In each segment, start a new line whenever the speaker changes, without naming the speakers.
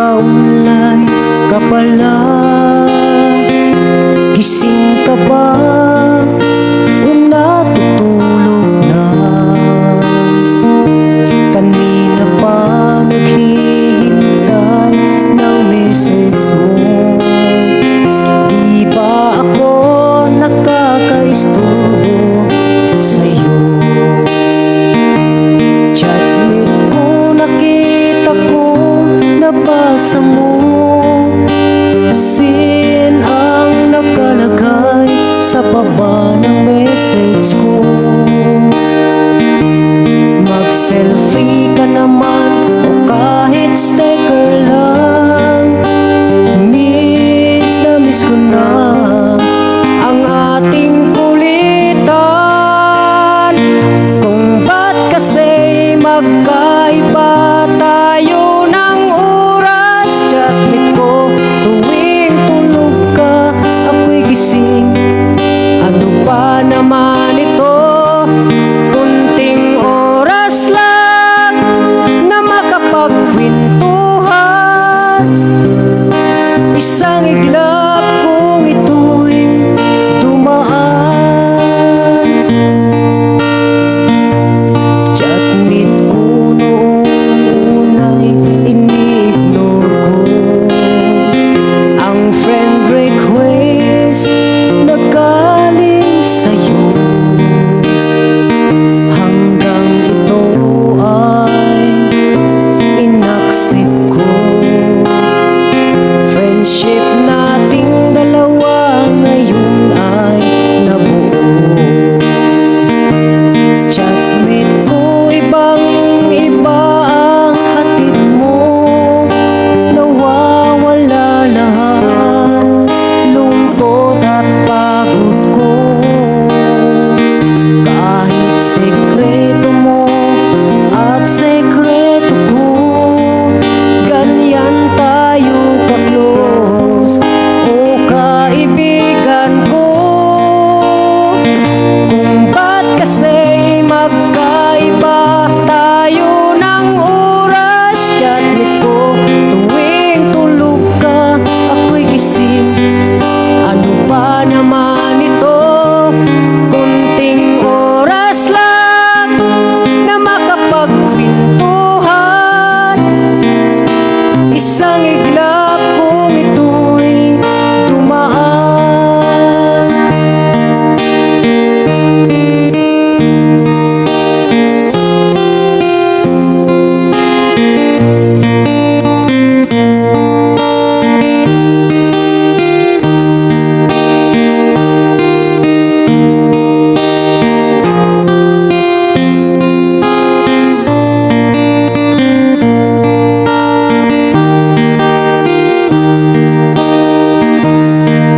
Kaulay ka pala, gising ka ba o natutulog na? Kanina pa naghihintay ng message mo. Di ba ako nakakaistorbo sa'yo? Chatmate ko, nakita ko, nabasa mo. Sin ang nakalagay sa baba ng message ko. Mag-selfie ka naman o kahit sticker lang. Miss na miss ko na ang ating kulitan. Kung ba't kasi magkaiba tayo ng oras. Chatmate ko, tuwing tulog ka, ako'y gising. Ano ba naman ito? Kunting oras lang na makapagkwentuhan. Isang iglap kung ito'y dumaan. Chatmate ko noong una'y ini-ignore ko ang friend request na galing sa'yo. Hanggang ito ay inaccept ko. Friendship nating dalawa ngayon ay nabuo. Chatmate ko, ibang-iba ang hatid mo. Nawawala lahat lungkot at pagod ko. Kahit sekreto mo at sekreto ko, ganyan tayo ka-close, o kaibigan ko. Kung ba't kasi magkaiba tayo ng oras. Chatmate ko, tuwing tulog ka, ako'y gising. Ano ba naman ito? Kunting oras lang na makapagkwentuhan. Isang iglap kung ito'y dumaan.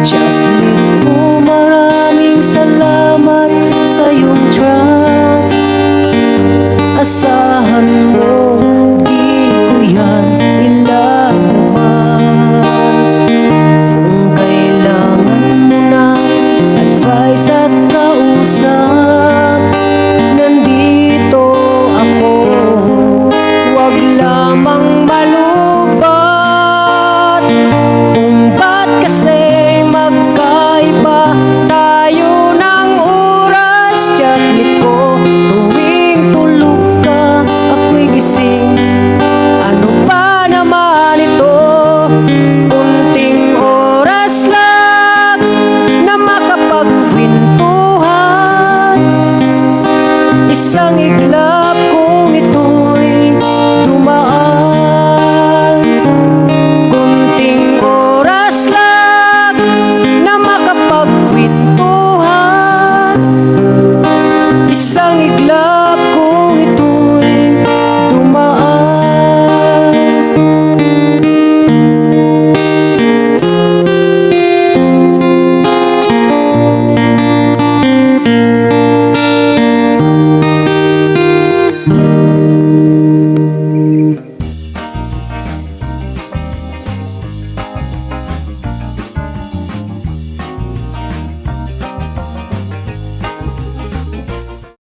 Chatmate ko, maraming salamat sa iyong trust. Asahan mo, di ko yan ilalabas. Kung kailangan mo ng advice at kausap, nandito ako. Huwag lamang malubat. Kung ba't kasi magkaiba tayo ng oras. Chatmate ko, tuwing tulog ka, ako'y gising. Ano ba naman ito? Kunting oras lang na makapagkwentuhan. Isang iglap kung ito'y dumaan. Kunting oras lang na makapagkwentuhan. Isang iglap